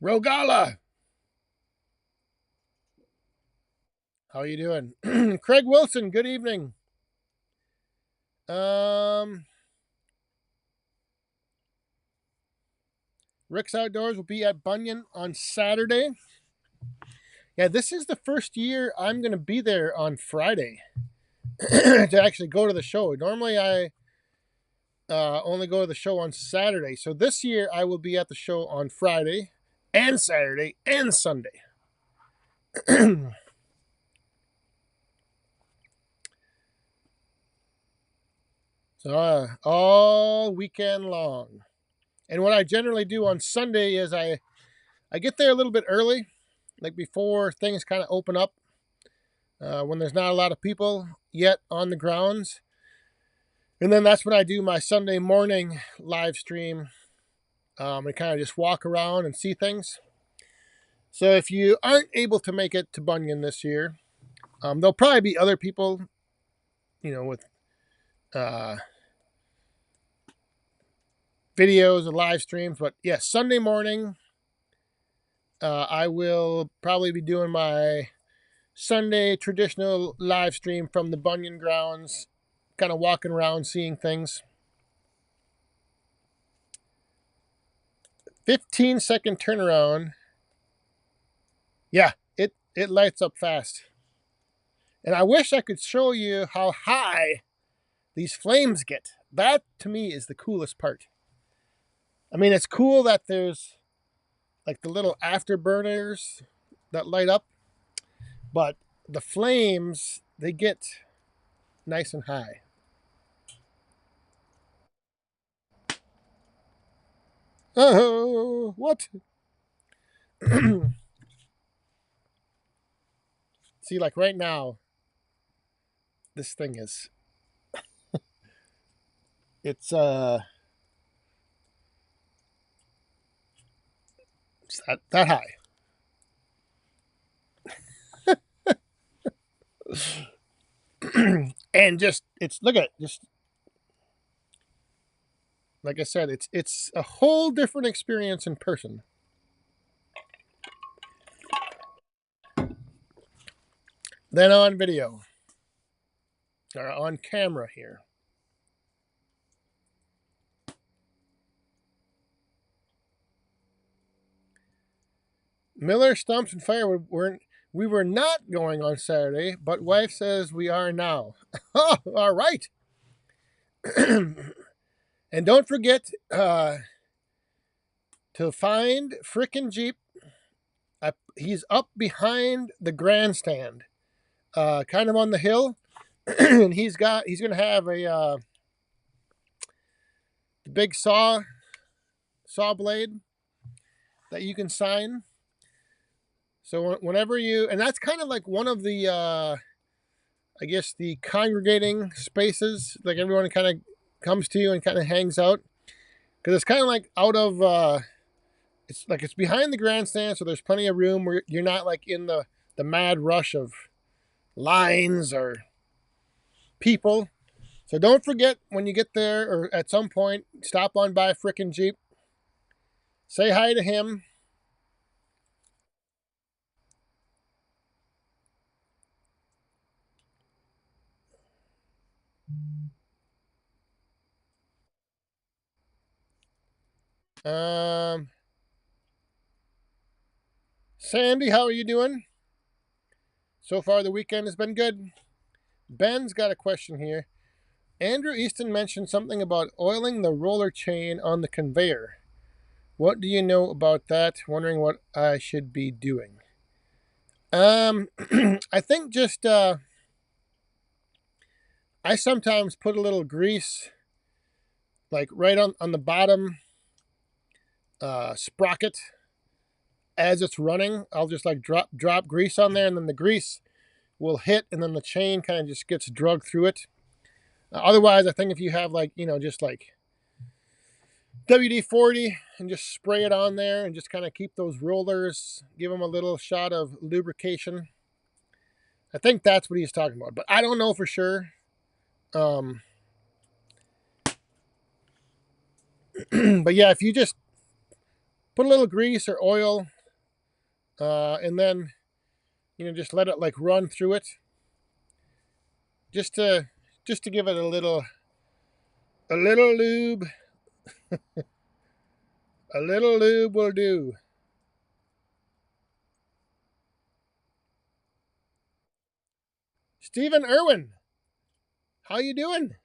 Rogala, how you doing? Craig Wilson, good evening. Rick's Outdoors will be at Bunyan on Saturday. Yeah, this is the first year I'm going to be there on Friday to actually go to the show. Normally, I only go to the show on Saturday. So this year, I will be at the show on Friday and Saturday and Sunday. So all weekend long. And what I generally do on Sunday is I get there a little bit early, like before things kind of open up, when there's not a lot of people yet on the grounds. And then that's when I do my Sunday morning live stream and kind of just walk around and see things. So if you aren't able to make it to Bunyan this year, there'll probably be other people, with videos and live streams. But yes, Sunday morning, I will probably be doing my Sunday traditional live stream from the Bunyan grounds, kind of walking around, seeing things. 15-second turnaround. Yeah, it lights up fast. And I wish I could show you how high these flames get. That, to me, is the coolest part. I mean, it's cool that there's like the little afterburners that light up, but the flames, they get nice and high. Oh, what? See, like right now, this thing is, it's that high. And just, look at it, just like I said, it's a whole different experience in person. Than on video. Or on camera here. Miller, Stumps, and Firewood we were not going on Saturday, but wife says we are now. Oh, all right. And don't forget to find frickin' Jeep. He's up behind the grandstand, kind of on the hill, and he's going to have a the big saw blade that you can sign. So whenever and that's kind of like one of the, I guess, the congregating spaces, like everyone kind of comes to you and kind of hangs out. Because it's kind of like out of, it's behind the grandstand, so there's plenty of room where you're not like in the mad rush of lines or people. So don't forget, when you get there or at some point, stop on by frickin' Jeep. Say hi to him. Sandy, how are you doing? So far, the weekend has been good. Ben's got a question here. Andrew Easton mentioned something about oiling the roller chain on the conveyor. What do you know about that? Wondering what I should be doing. I think just, I sometimes put a little grease, like right on the bottom sprocket as it's running. I'll just like drop grease on there, and then the grease will hit, and then the chain kind of just gets drug through it. Otherwise, I think if you have like, just like WD-40 and just spray it on there and just kind of keep those rollers, give them a little shot of lubrication. I think that's what he's talking about, but I don't know for sure. But yeah, if you just put a little grease or oil, and then just let it like run through it, just to give it a little lube. A little lube will do. Stephen Irwin, how you doing?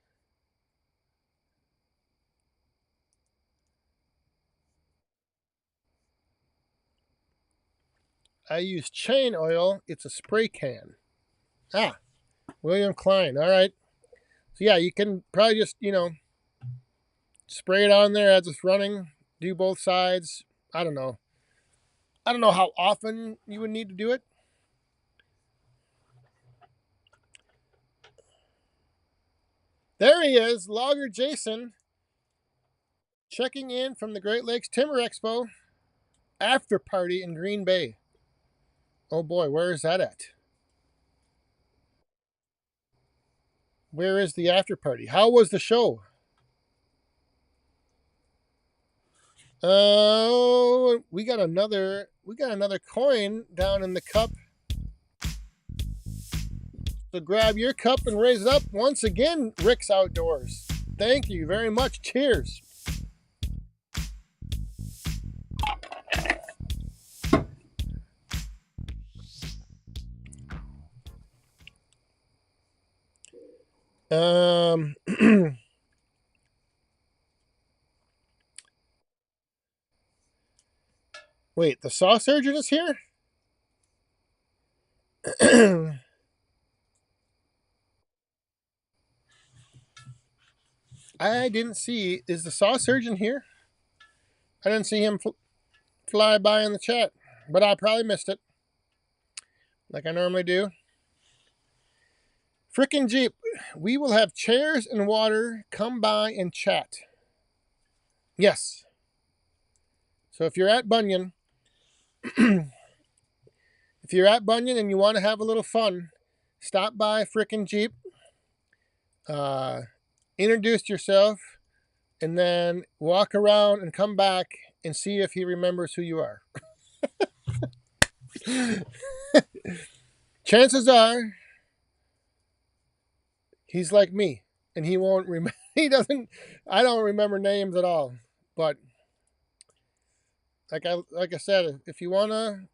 I use chain oil. It's a spray can. Ah, William Klein. All right. So yeah, you can probably just spray it on there as it's running. Do both sides. I don't know. I don't know how often you would need to do it. There he is, Logger Jason, checking in from the Great Lakes Timber Expo after party in Green Bay. Oh boy, where is that at? Where is the after party? How was the show? Oh, we got another coin down in the cup. So grab your cup and raise it up once again, Rick's Outdoors. Thank you very much. Cheers. Wait, the saw surgeon is here? I didn't see. Is the saw surgeon here? I didn't see him fly by in the chat, but I probably missed it, like I normally do. Frickin' Jeep, we will have chairs and water. Come by and chat. Yes. So if you're at Bunyan, and you want to have a little fun, stop by Frickin' Jeep. Introduce yourself, and then walk around and come back and see if he remembers who you are. Chances are he's like me, and he won't remember. He doesn't. I don't remember names at all. But like I said, if you wanna,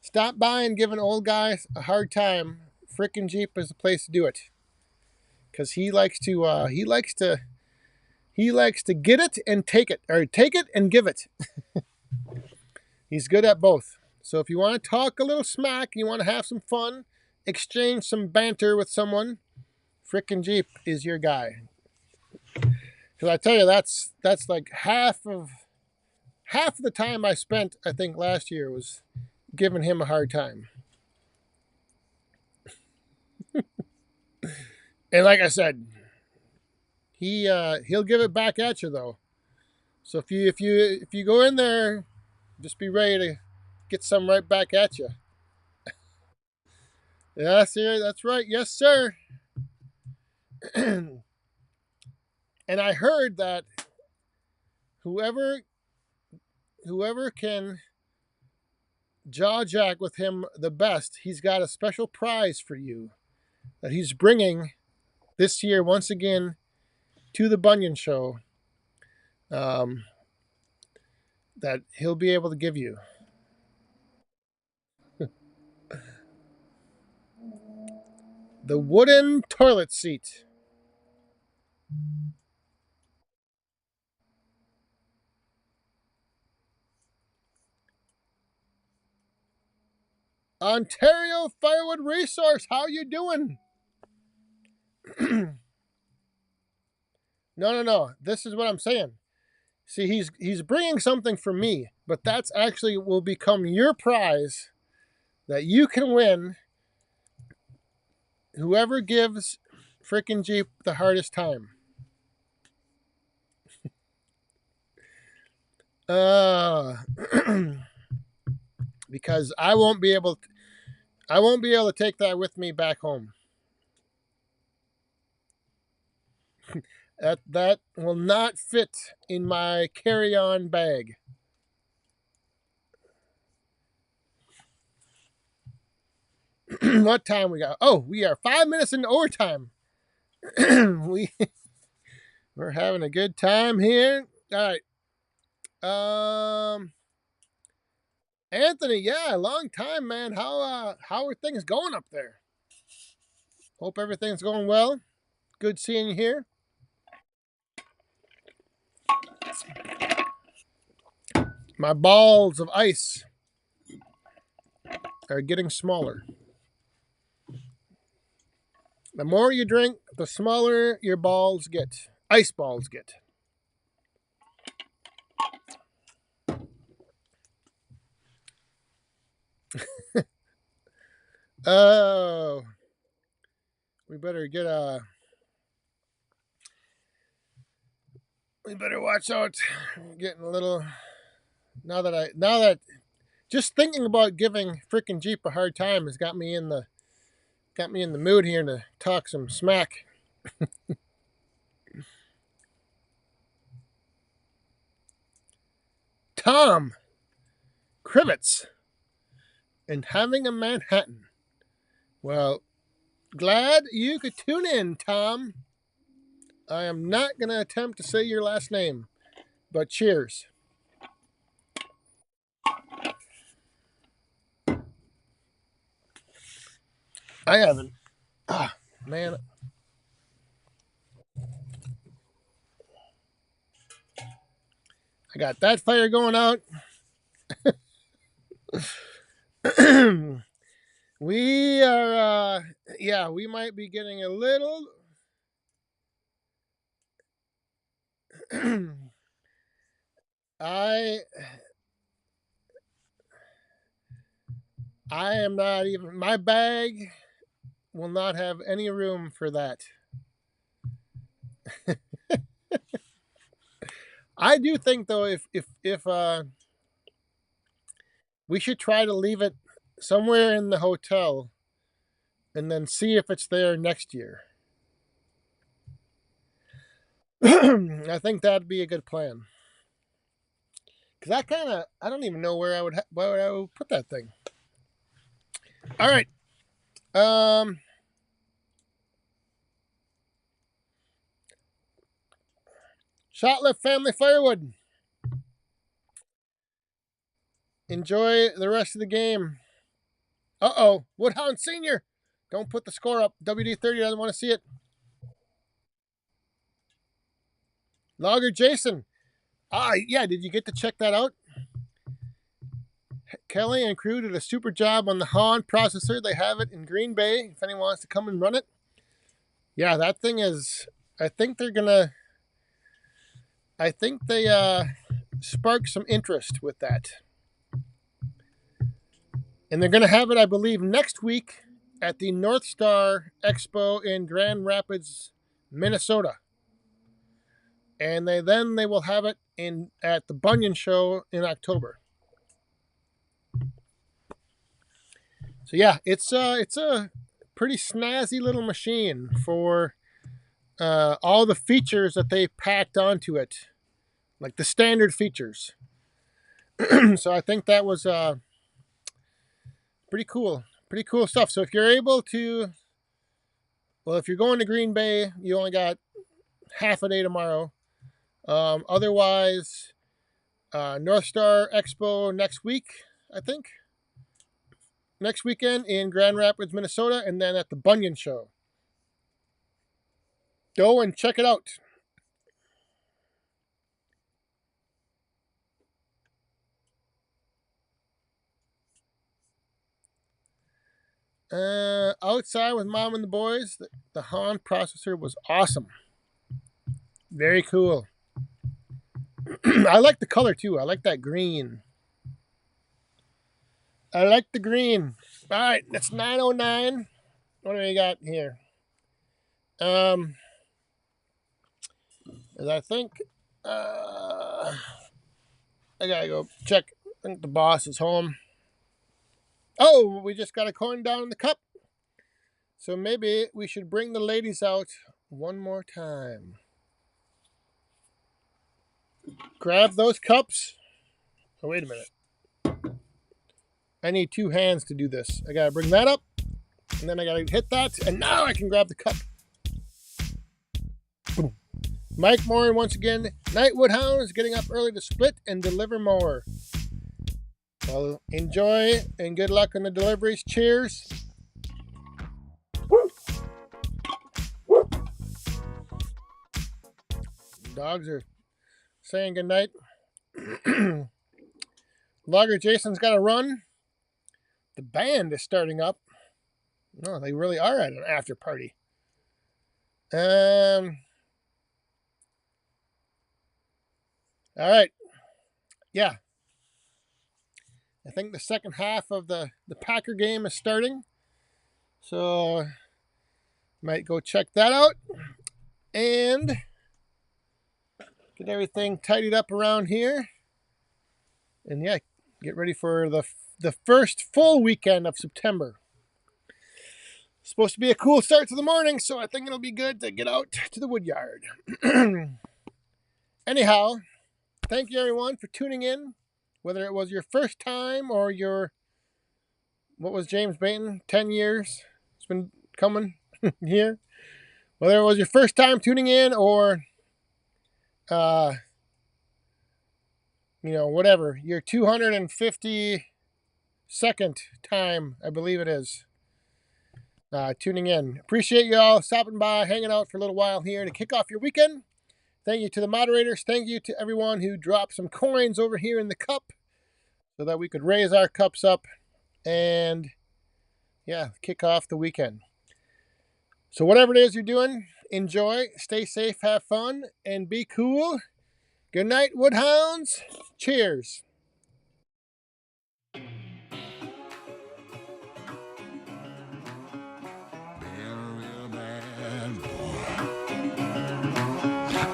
stop by and give an old guy a hard time, Frickin' Jeep is the place to do it. Because he likes to get it and take it, or take it and give it. He's good at both. So if you want to talk a little smack, you want to have some fun, exchange some banter with someone, Frickin' Jeep is your guy. Because I tell you, that's like half of the time I spent, I think, last year was giving him a hard time. And like I said, he'll give it back at you though. So if you go in there, just be ready to get some right back at you. Yes, sir, that's right. Yes, sir. And I heard that whoever can jaw jack with him the best, he's got a special prize for you that he's bringing this year once again to the Bunyan Show, that he'll be able to give you. The wooden toilet seat. Ontario Firewood Resource, how you doing? No. This is what I'm saying. See, he's bringing something for me, but that's actually will become your prize that you can win. Whoever gives Frickin' Jeep the hardest time. Because I won't be able to take that with me back home. That will not fit in my carry-on bag. What time we got? Oh, we are 5 minutes into overtime. We're having a good time here. All right. Anthony, yeah, long time, man. How are things going up there? Hope everything's going well. Good seeing you here. My balls of ice are getting smaller. The more you drink, the smaller your balls get. Ice balls get. Oh, we better get a. We better watch out. We're getting a little. Now that just thinking about giving frickin' Jeep a hard time has got me in the mood here to talk some smack. Tom Krivitz and having a Manhattan. Well, glad you could tune in, Tom. I am not going to attempt to say your last name, but cheers. I haven't. Ah, man. I got that fire going out. We are, we might be getting a little. I am not even. My bag will not have any room for that. I do think though, if we should try to leave it somewhere in the hotel, and then see if it's there next year. I think that'd be a good plan. Because I don't even know where I would put that thing. All right. Shotlift family Firewood. Enjoy the rest of the game. Woodhound Senior. Don't put the score up. WD-30 doesn't want to see it. Logger Jason. Yeah, did you get to check that out? Kelly and crew did a super job on the Han processor. They have it in Green Bay if anyone wants to come and run it. Yeah, that thing is. I think they spark some interest with that. And they're going to have it, I believe, next week at the North Star Expo in Grand Rapids, Minnesota. And they will have it at the Bunyan Show in October. So yeah, it's a pretty snazzy little machine for all the features that they packed onto it, like the standard features. So I think that was pretty cool stuff. So if you're able to, if you're going to Green Bay, you only got half a day tomorrow. Otherwise, North Star Expo next week, I think. Next weekend in Grand Rapids, Minnesota, and then at the Bunyan Show. Go and check it out. Outside with mom and the boys, the Han processor was awesome. Very cool. I like the color too. I like that green. I like the green. All right, that's 9:09. What do we got here? As I think, I gotta go check. I think the boss is home. Oh, we just got a coin down in the cup. So maybe we should bring the ladies out one more time. Grab those cups. Oh, wait a minute. I need 2 hands to do this. I gotta bring that up, and then I gotta hit that, and now I can grab the cup. Boom. Mike Moore once again. Night Woodhounds getting up early to split and deliver more. Well, enjoy and good luck on the deliveries. Cheers. Dogs are saying goodnight. Logger Jason's got to run. The band is starting up. No, they really are at an after party. All right. Yeah. I think the second half of the Packer game is starting. So might go check that out. And get everything tidied up around here. And yeah, get ready for the first full weekend of September. Supposed to be a cool start to the morning, so I think it'll be good to get out to the wood yard. Anyhow, thank you everyone for tuning in. Whether it was your first time or your, what was James Baton, 10 years it's been coming here. Whether it was your first time tuning in or, whatever, your 252nd time, I believe it is, tuning in. Appreciate you all stopping by, hanging out for a little while here to kick off your weekend. Thank you to the moderators. Thank you to everyone who dropped some coins over here in the cup so that we could raise our cups up and, yeah, kick off the weekend. So whatever it is you're doing, enjoy, stay safe, have fun, and be cool. Good night, Woodhounds. Cheers.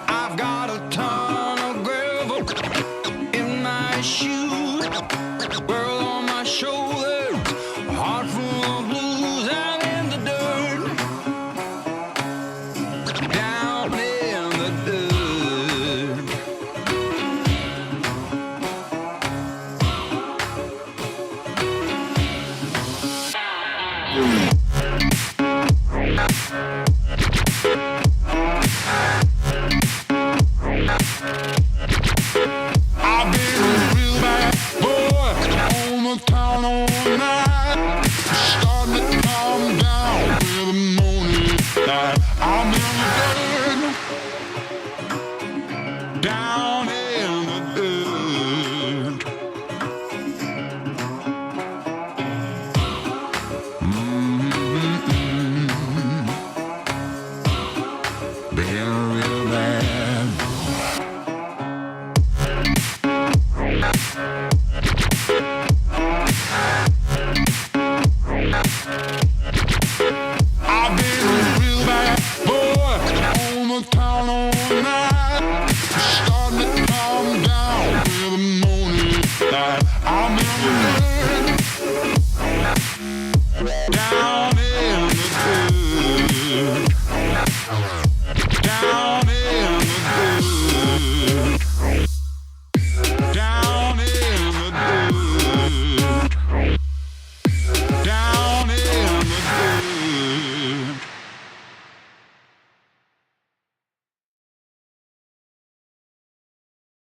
I've got a ton of gravel in my shoes, world on my shoulders, a heart full of blues, and in the dirt, down in the dirt.